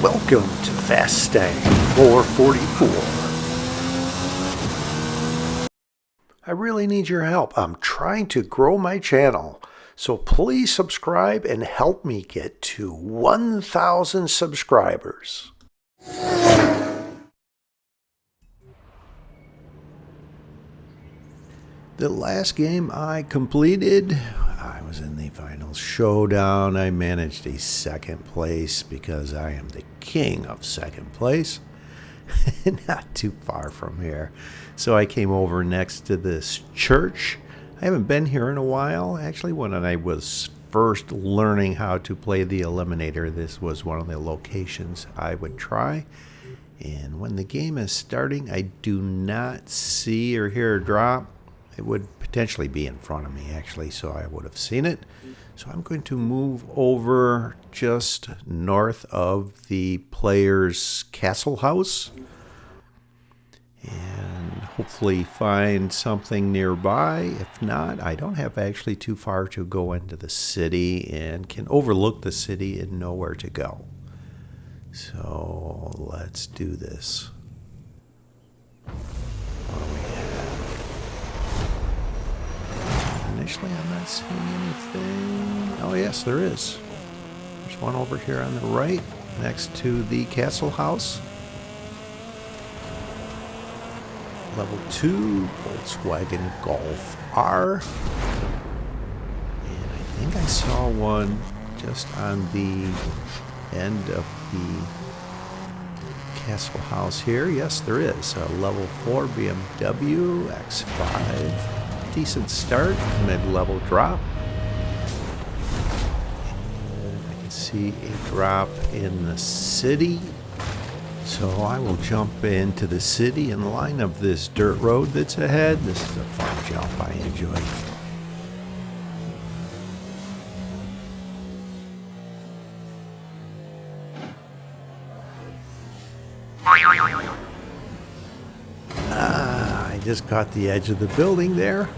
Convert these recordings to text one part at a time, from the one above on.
Welcome to Faststang 444. I really need your help. I'm trying to grow my channel, so please subscribe and help me get to 1,000 subscribers. The last game I completed, I was in the final showdown. I managed a second place because I am the king of second place. Not too far from here. So I came over next to this church. I haven't been here in a while. Actually, when I was first learning how to play the Eliminator, this was one of the locations I would try. And when the game is starting, I do not see or hear a drop. It would potentially be in front of me, actually, so I would have seen it. So I'm going to move over just north of the player's castle house and hopefully find something nearby. If not, I don't have actually too far to go into the city and can overlook the city and know where to go. So let's do this. What do we have? Initially, I'm not seeing anything. Oh, yes, there is. There's one over here on the right next to the castle house. Level 2 Volkswagen Golf R. And I think I saw one just on the end of the castle house here. Yes, there is. A level 4 BMW X5. Decent start, mid-level drop. And I can see a drop in the city. So I will jump into the city and line up this dirt road that's ahead. This is a fun jump I enjoy. I just caught the edge of the building there.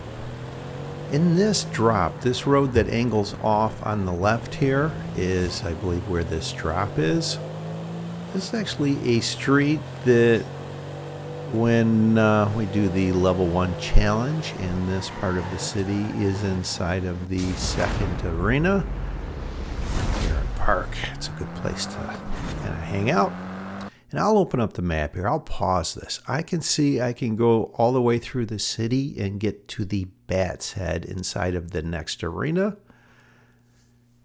In this drop, this road that angles off on the left here is, I believe, where this drop is. This is actually a street that when we do the level 1 challenge in this part of the city is inside of the second arena. Here in Park, it's a good place to kind of hang out. And I'll open up the map here. I'll pause this. I can see I can go all the way through the city and get to the Bat's Head inside of the next arena.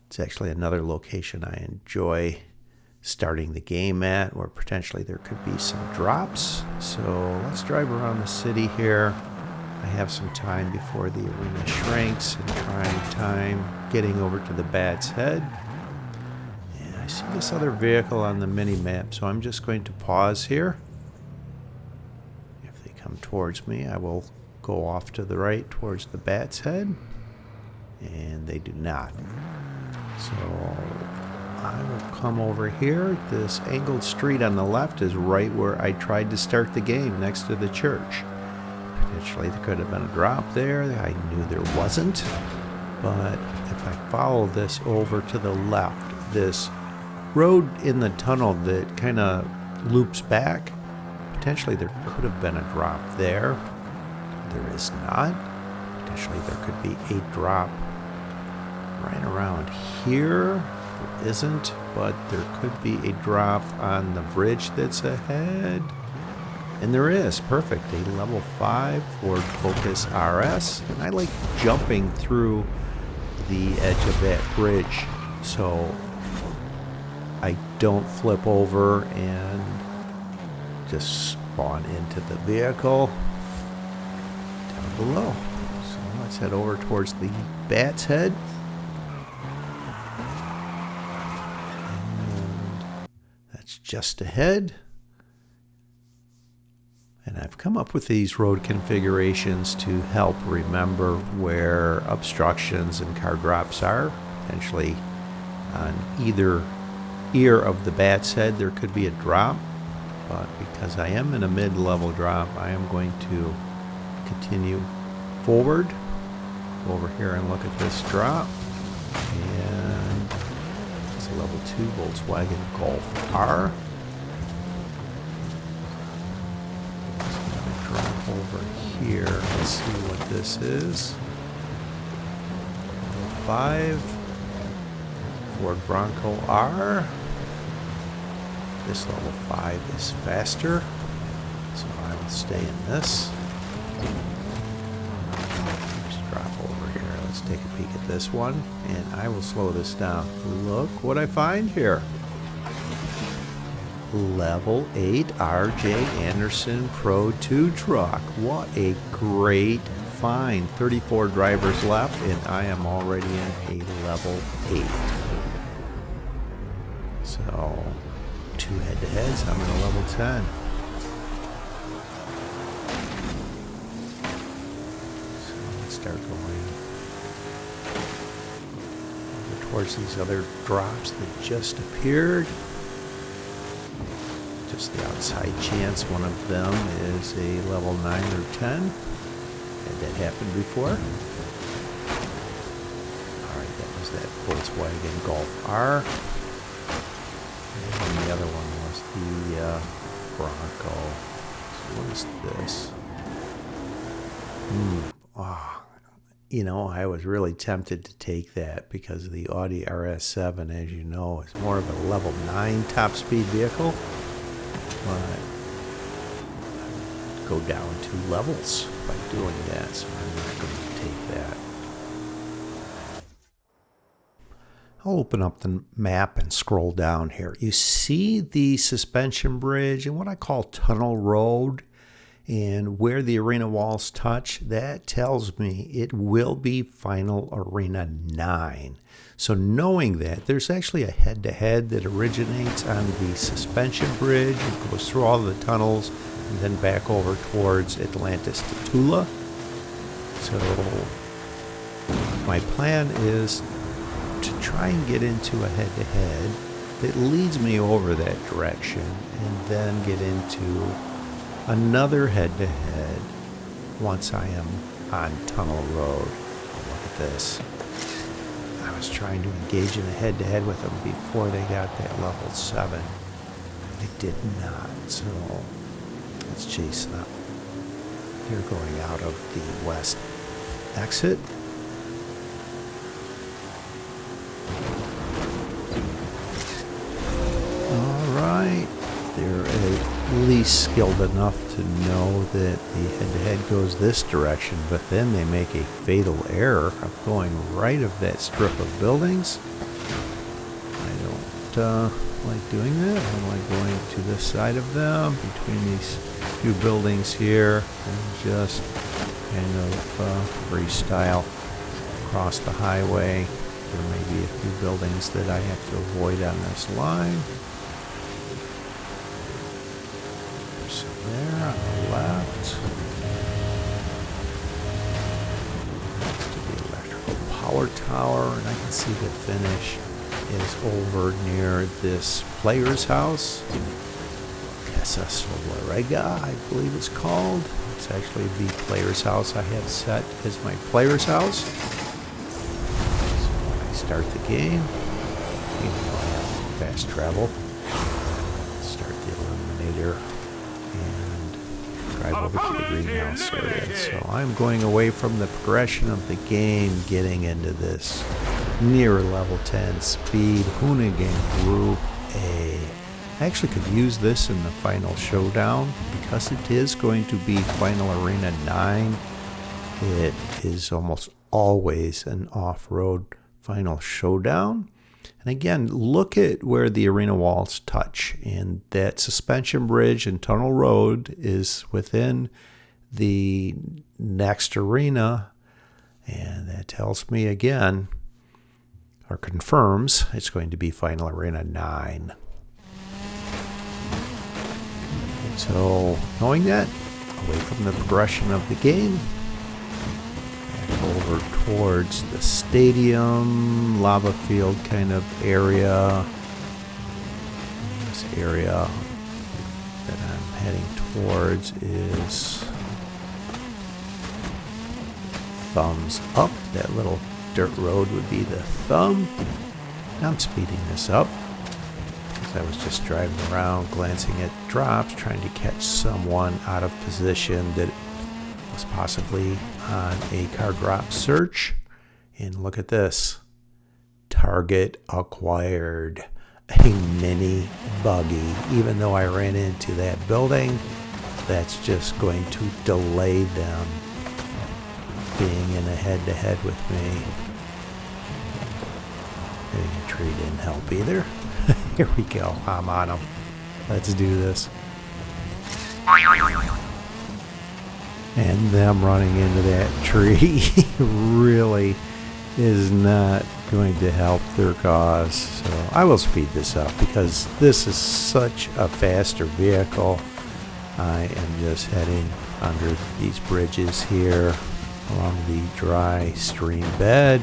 It's actually another location I enjoy starting the game at, where potentially there could be some drops. So let's drive around the city here. I have some time before the arena shrinks and trying time getting over to the Bat's Head. And I see this other vehicle on the mini-map, so I'm just going to pause here. If they come towards me, I will go off to the right towards the Bat's Head. And they do not. So I will come over here. This angled street on the left is right where I tried to start the game, next to the church. Potentially there could have been a drop there. I knew there wasn't. But if I follow this over to the left, this road in the tunnel that kind of loops back, potentially there could have been a drop there. There is not. Potentially there could be a drop right around here. There isn't, but there could be a drop on the bridge that's ahead. And there is. Perfect. A level 5 Ford Focus RS. And I like jumping through the edge of that bridge so I don't flip over and just spawn into the vehicle down below. So let's head over towards the Bat's Head. Just ahead. And I've come up with these road configurations to help remember where obstructions and car drops are. Potentially on either ear of the Bat's Head there could be a drop, but because I am in a mid-level drop, I am going to continue forward. Go over here and look at this drop. And a level 2 Volkswagen Golf R. So I'm gonna drop over here and see what this is. Level 5 Ford Bronco R. This level 5 is faster, so I will stay in this. Just drop over here. Let's take a peek at this one, and I will slow this down. Look what I find here. Level 8 RJ Anderson Pro 2 truck. What a great find. 34 drivers left, and I am already in a level 8. So, 2 head-to-heads, I'm in a level 10. So let's start going over towards these other drops that just appeared. Just the outside chance one of them is a level 9 or 10. Had that happened before. Alright, that was that Volkswagen Golf R. And the other one was the Bronco. So what is this? You know, I was really tempted to take that because the Audi RS7, as you know, is more of a level 9 top speed vehicle. But go down 2 levels by doing that, so I'm not going to take that. I'll open up the map and scroll down here. You see the suspension bridge and what I call tunnel road, and where the arena walls touch, that tells me it will be Final Arena 9. So knowing that, there's actually a head-to-head that originates on the suspension bridge and goes through all the tunnels and then back over towards Atlantis to Tula. So my plan is to try and get into a head-to-head that leads me over that direction and then get into another head-to-head once I am on Tunnel Road. Oh, look at this. I was trying to engage in a head-to-head with them before they got that level 7. They did not, so let's chase them. They're going out of the west exit. Alright, they're at least skilled enough to know that the head-to-head goes this direction, but then they make a fatal error of going right of that strip of buildings. I don't like doing that. I like going to this side of them, between these few buildings here, and just kind of freestyle across the highway. There may be a few buildings that I have to avoid on this line. There's some there on the left. Next to the electrical power tower, and I can see the finish is over near this player's house. Casa Solarega, I believe it's called. It's actually the player's house I have set as my player's house. Start the game, even though I have fast travel. Start the Eliminator and drive over to the greenhouse area. So I'm going away from the progression of the game, getting into this near level 10 speed Hoonigan Group A. I actually could use this in the final showdown because it is going to be Final Arena 9. It is almost always an off-road final showdown. And again, look at where the arena walls touch, and that suspension bridge and tunnel road is within the next arena, and that tells me again, or confirms, it's going to be Final Arena 9. So knowing that, away from the progression of the game, over towards the stadium, lava field kind of area. This area that I'm heading towards is thumbs up. That little dirt road would be the thumb. Now I'm speeding this up because I was just driving around, glancing at drops, trying to catch someone out of position that was possibly on a car drop search. And look at this. Target acquired. A mini buggy. Even though I ran into that building, that's just going to delay them being in a head-to-head with me. Hitting a tree didn't help either. Here we go. I'm on them. Let's do this. And them running into that tree really is not going to help their cause. So I will speed this up because this is such a faster vehicle. I am just heading under these bridges here along the dry stream bed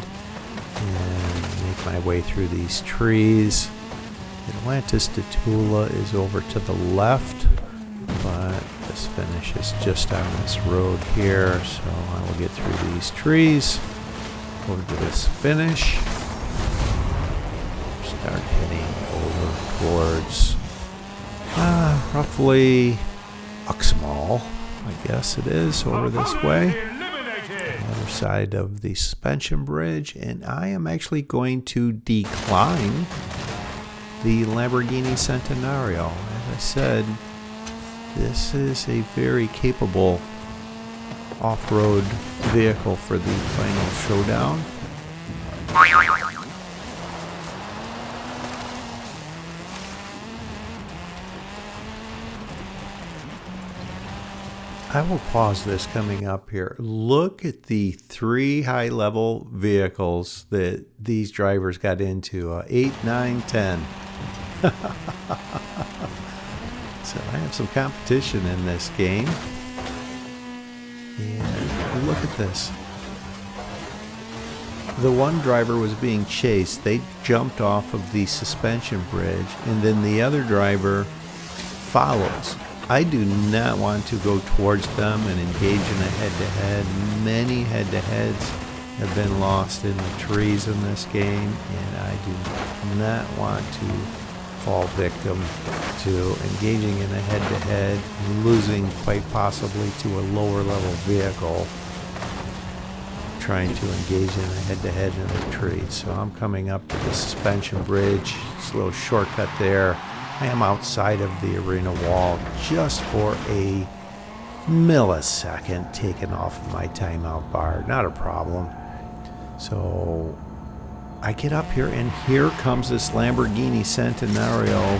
and make my way through these trees. Atlantis to Tula is over to the left, but this finish is just on this road here, so I will get through these trees over to this finish. Start heading over towards roughly Uxmal, I guess it is, over this way. The other side of the suspension bridge, and I am actually going to decline the Lamborghini Centenario. As I said, this is a very capable off-road vehicle for the final showdown. I will pause this coming up here. Look at the 3 high-level vehicles that these drivers got into. 8, 9, 10. So I have some competition in this game. And look at this. The one driver was being chased. They jumped off of the suspension bridge, and then the other driver follows. I do not want to go towards them and engage in a head-to-head. Many head-to-heads have been lost in the trees in this game, and I do not want to fall victim to engaging in a head-to-head, losing quite possibly to a lower-level vehicle, trying to engage in a head-to-head in the trees. So I'm coming up to the suspension bridge. It's a little shortcut there. I am outside of the arena wall just for a millisecond, taken off of my timeout bar. Not a problem. So I get up here, and here comes this Lamborghini Centenario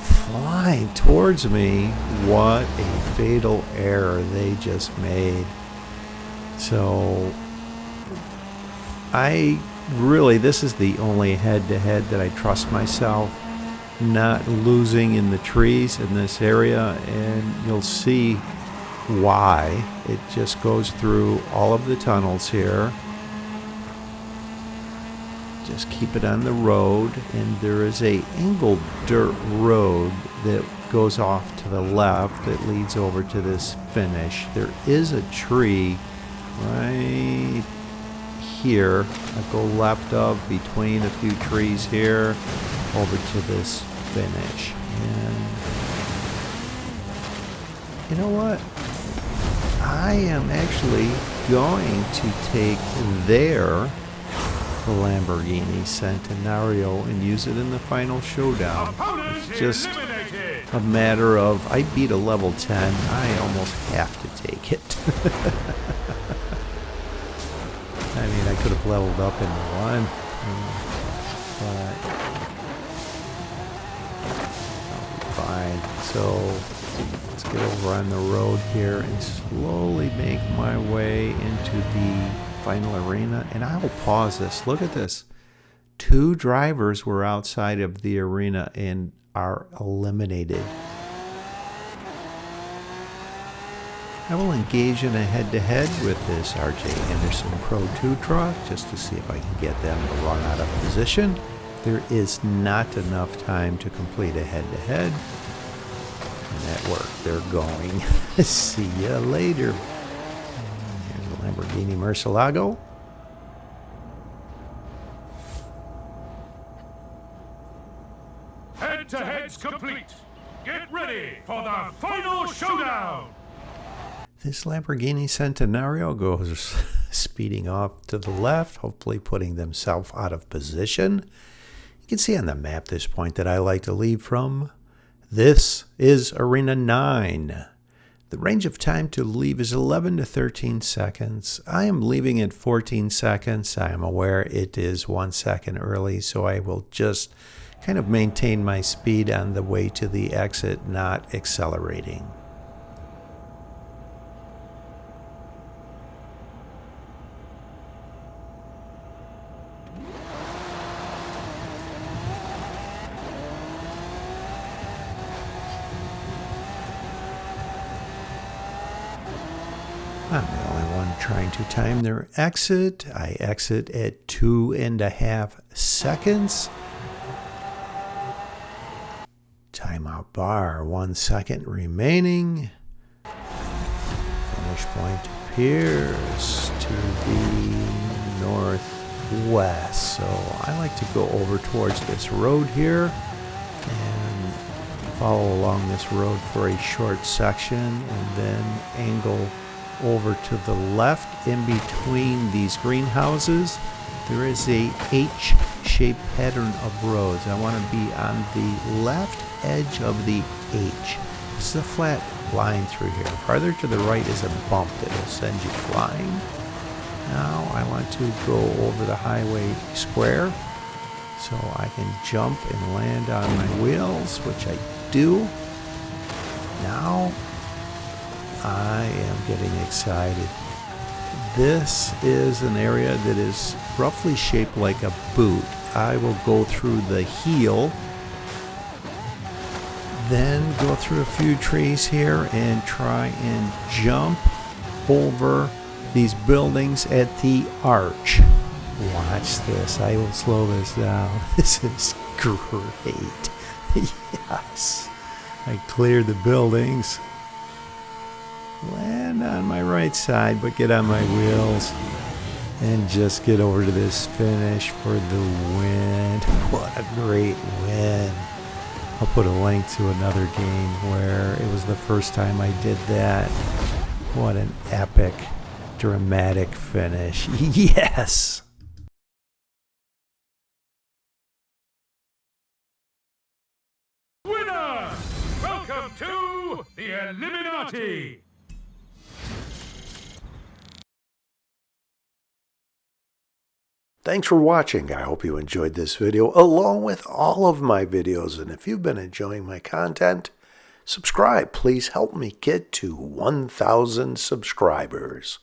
flying towards me. What a fatal error they just made. So this is the only head-to-head that I trust myself not losing in the trees in this area, and you'll see why. It just goes through all of the tunnels here. Just keep it on the road, and there is a angled dirt road that goes off to the left that leads over to this finish. There is a tree right here. I go left of between a few trees here over to this finish. And you know what? I am actually going to take their Lamborghini Centenario and use it in the final showdown. It's just a matter of, I beat a level 10, I almost have to take it. I mean, I could have leveled up in one, but I'll be fine. So let's get over on the road here and slowly make my way into the final arena. And I will pause this. Look at this. 2 drivers were outside of the arena and are eliminated. I will engage in a head-to-head with this R.J. Henderson Pro 2 truck just to see if I can get them to run out of position. There is not enough time to complete a head-to-head. And that worked. They're going. See ya later. Here's the Lamborghini Murcielago. Head-to-head's complete. Get ready for the final showdown! This Lamborghini Centenario goes speeding off to the left, hopefully putting themselves out of position. You can see on the map this point that I like to leave from. This is Arena 9. The range of time to leave is 11 to 13 seconds. I am leaving at 14 seconds. I am aware it is 1 second early, so I will just kind of maintain my speed on the way to the exit, not accelerating. I'm the only one trying to time their exit. I exit at 2.5 seconds. Timeout bar, 1 second remaining. Finish point appears to the northwest. So I like to go over towards this road here and follow along this road for a short section and then angle over to the left. In between these greenhouses there is a H-shaped pattern of roads. I want to be on the left edge of the H. This is a flat line through here. Farther to the right is a bump that will send you flying. Now I want to go over the highway square so I can jump and land on my wheels, which I do. Now I am getting excited. This is an area that is roughly shaped like a boot. I will go through the heel, then go through a few trees here and try and jump over these buildings at the arch. Watch this. I will slow this down. This is great. Yes. I cleared the buildings. Land on my right side, but get on my wheels and just get over to this finish for the win. What a great win. I'll put a link to another game where it was the first time I did that. What an epic, dramatic finish. Yes! Winner! Welcome to the Illuminati! Thanks for watching. I hope you enjoyed this video along with all of my videos. And if you've been enjoying my content, subscribe. Please help me get to 1,000 subscribers.